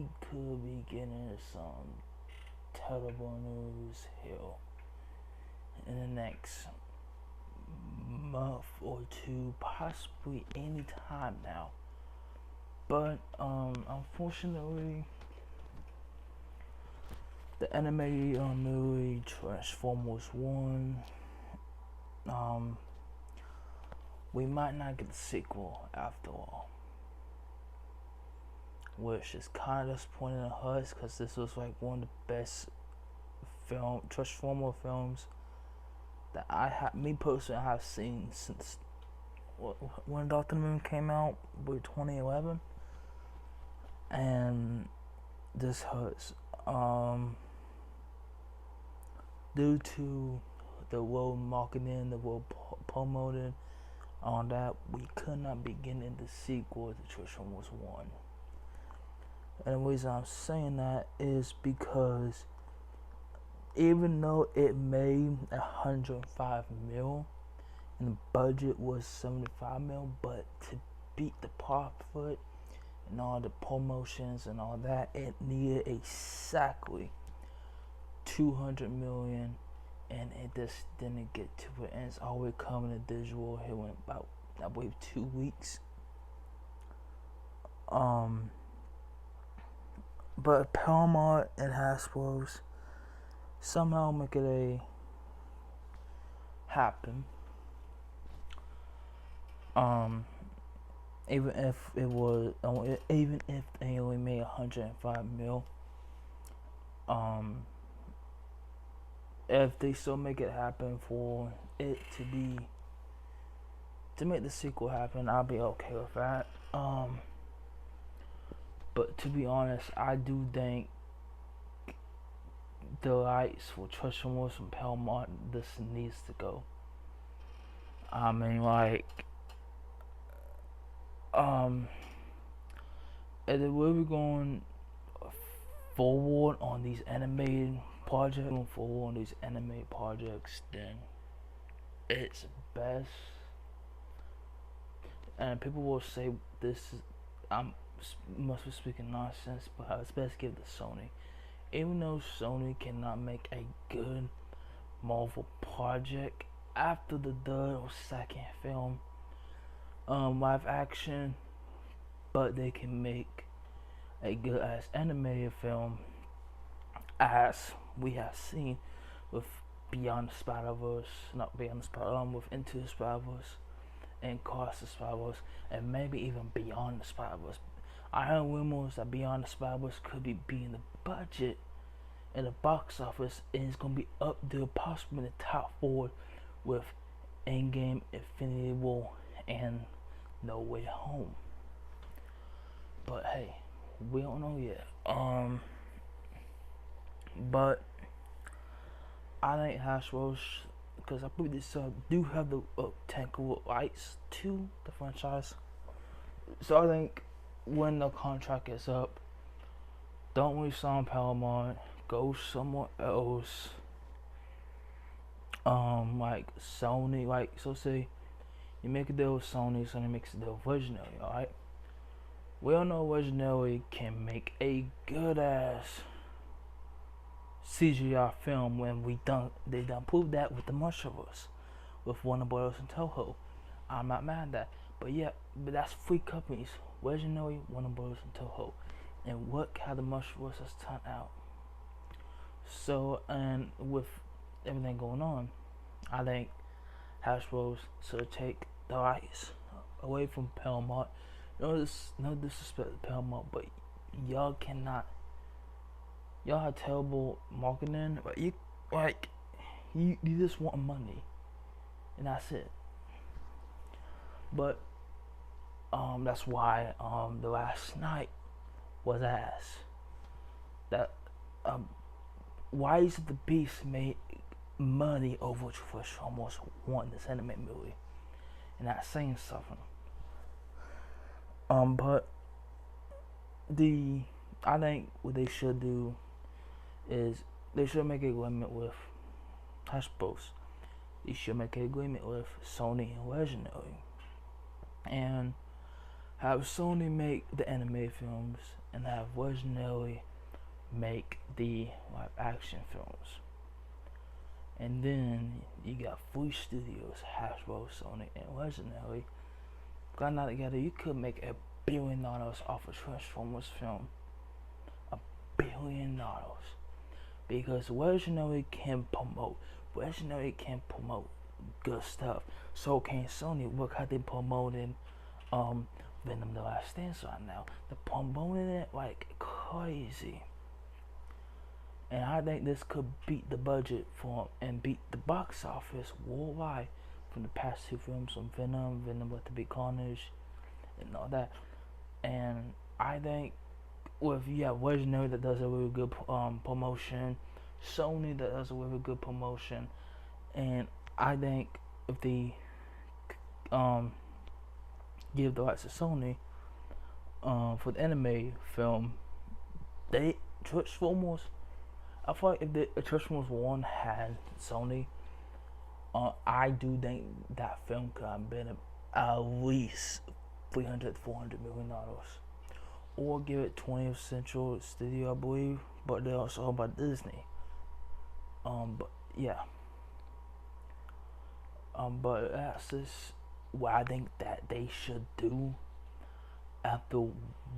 we could be getting some terrible news here in the next month or two, possibly any time now. But unfortunately, the animated movie Transformers One, um, we might not get the sequel after all, which is kind of disappointing to us because this was like one of the best Transformer films that me personally, have seen since when Doctor Moon came out with 2011, and this hurts. Due to the world marketing, the world promoting, on that, we could not begin in the sequel to Transformers 1. And the reason I'm saying that is because even though it made 105 mil and the budget was 75 mil, but to beat the profit and all the promotions and all that, it needed exactly 200 million, and it just didn't get to it. And it's always coming to digital here in about, I believe, 2 weeks. But Paramount and Hasbro's somehow make it happen. Even if they only made 105 mil, if they still make it happen for it to make the sequel happen, I'll be okay with that. But to be honest, I do think the rights for Transformers from Paramount, this needs to go. I mean, like, if we're really going forward on these animated projects, then it's best. And people will say this is, I'm must be speaking nonsense, but it's best give it to Sony. Even though Sony cannot make a good Marvel project after the third or second film, live action, but they can make a good ass animated film, as we have seen with Beyond the Spider-Verse, not Beyond the Spider-Verse, with Into the Spider-Verse and Across the Spider-Verse, and maybe even Beyond the Spider-Verse. I heard rumors that Beyond the Spider-Verse could be in the budget in the box office, and it's gonna be up there, possibly in the top 4 with Endgame, Infinity War, and No Way Home. But hey, we don't know yet. But I think Hasbro, because I believe they do have the technical rights to the franchise. So I think when the contract is up, don't re-sign Paramount, go somewhere else. Like Sony, like, so say you make a deal with Sony, Sony makes a deal with Visionary, alright? We all know Visionary can make a good ass CGI film when they done proved that with the Multiverse, with Warner Bros. And Toho. I'm not mad at that. But yeah, but that's 3 companies, Visionary, Warner Bros. And Toho. And look how the Multiverse has turned out. So, and with everything going on, I think Hasbro should take the rights away from Paramount. No disrespect to Paramount, but y'all have terrible marketing. But you just want money, and that's it. But that's why the last night was asked that why is the Beast made money over Transformers 1, this anime movie, and that's saying something. But I think what they should do is they should make an agreement with Hasbro. They should make an agreement with Sony and Legendary, and have Sony make the anime films and have Legendary make the live action films. And then you got three studios, Hasbro, Sony, and Legendary. Got not together, you could make $1 billion off a Transformers film. $1 billion. Because Legendary can promote. Legendary can promote good stuff. So can Sony. Look how they promoting Venom the Last Dance right now. They're promoting it like crazy. And I think this could beat the budget for and beat the box office worldwide from the past two films from Venom, Venom Let There Be Carnage, and all that. And I think with Legendary that does a really good promotion, Sony that does a really good promotion, and I think if they give the rights to Sony for the anime film, they Transformers. I feel like if the Transformers 1 had Sony, I do think that film could have been at least $300-400 million. Or give it 20th Century Studio, I believe, but they're also owned by Disney. But yeah. But that's just what I think that they should do after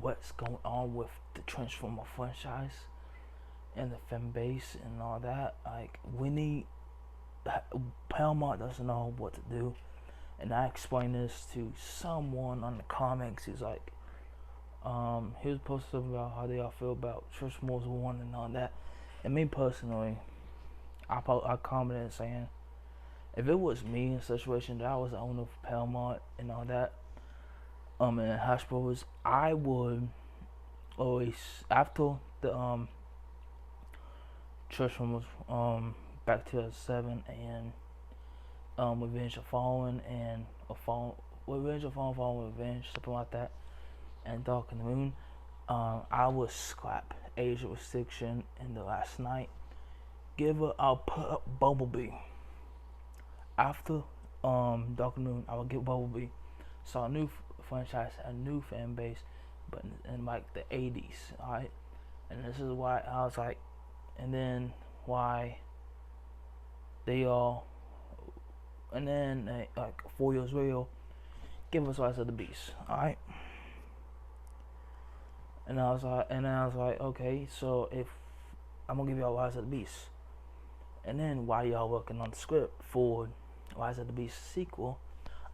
what's going on with the Transformer franchise and the fan base and all that. Like, we need Paramount doesn't know what to do, and I explained this to someone on the comics. He's like, he was posting about how they all feel about Transformers 1 and all that. And me personally, I commented saying, if it was me in a situation that I was the owner of Paramount and all that, and Hasbro's, I would always, after the Transformers back to 2007 and Revenge of Fallen and Revenge of Fallen, Revenge, something like that, and Dark in the Moon, I would scrap Age of Extinction in the last night. I'll put up Bumblebee. After Dark in the Moon, I would get Bumblebee. So a new franchise, a new fan base, but in like the 80s, alright? And this is why I was like, and then why they all, and then like 4 years later, give us Rise of the Beast, alright? And I was like, okay, so if I'm gonna give y'all Rise of the Beast, and then while y'all working on the script for Rise of the Beast sequel,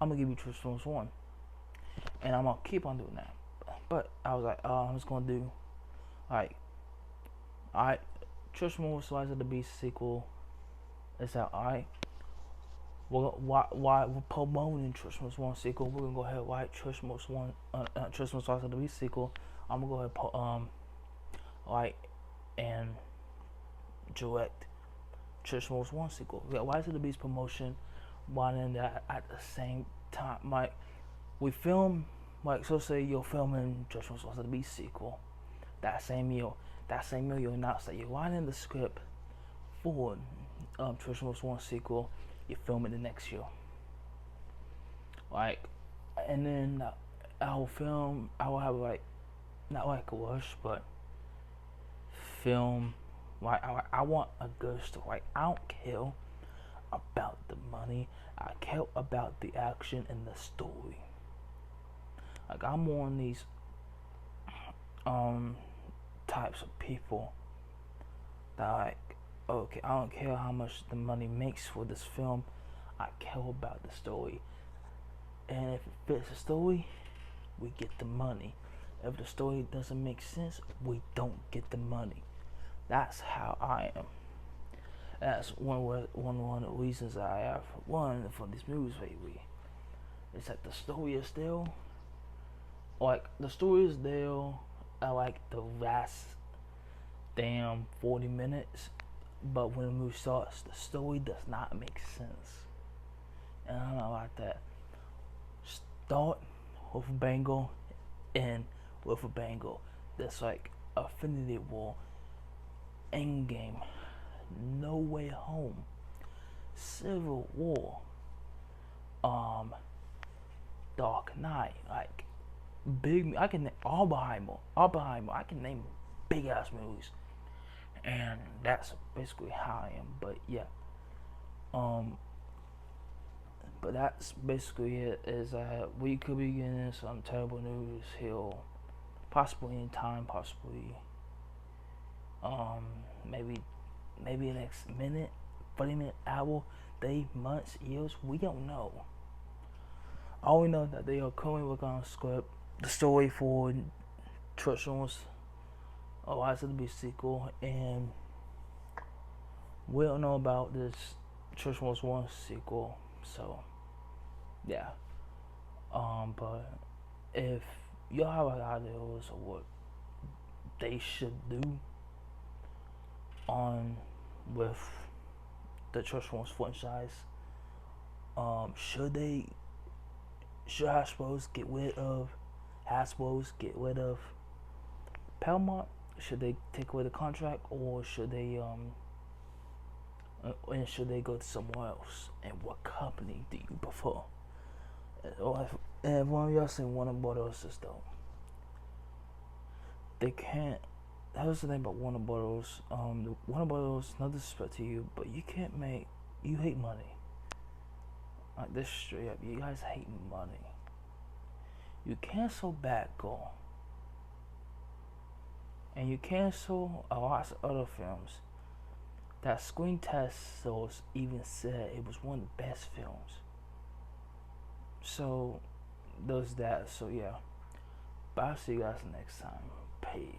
I'm gonna give you Transformers 1, and I'm gonna keep on doing that. But I was like, I'm just gonna do like, alright, Transformers Rise of the Beast sequel is out, alright. Why we're promoting Transformers 1 sequel? We're gonna go ahead and write Transformers Rise of the Beast sequel. I'm gonna go ahead and and direct Transformers 1 sequel. We got Rise of the Beast promotion, one and that at the same time. Like, we film, like, so say you're filming Transformers Rise of the Beast sequel. That same year you announce that you're writing the script for Transformers 1 sequel. You film it the next year. Like, and then I will have like, not like a rush, but film. Like, I want a good story. Like, I don't care about the money. I care about the action and the story. Like, I'm one of these types of people that, like, okay, I don't care how much the money makes for this film. I care about the story. And if it fits the story, we get the money. If the story doesn't make sense, we don't get the money. That's how I am. That's one of the reasons I have one for these movies lately. It's that the story is there. Like, the story is there at like the last damn 40 minutes. But when the movie starts, the story does not make sense. And I don't like that. Start with a banger, end with a banger. That's like Infinity War, Endgame, No Way Home, Civil War, Dark Knight. Like, I can name Oppenheimer. I can name big ass movies, and that's basically how I am. But yeah, um, but that's basically it. Is that we could be getting some terrible news here, possibly in time, possibly um maybe maybe the next minute, 40 minute, hour, day, months, years. We don't know. All we know that they are currently working on a script, the story for Transformers: Rise of the Beast sequel, and we don't know about this Transformers 1 sequel. So yeah. But if y'all have ideas of what they should do on with the Transformers franchise, should Hasbro's get rid of Paramount? Should they take away the contract, or should they and should they go to somewhere else? And what company do you prefer? Or if one of y'all say Warner Brothers is though, they can't. That was the thing about Warner Brothers. Warner Brothers, no disrespect to you, but you can't make. You hate money. Like this straight up, you guys hate money. You cancel Batgirl, and you cancel a lot of other films that Screen Testers even said it was one of the best films. So, there's that. So yeah, but I'll see you guys next time. Peace.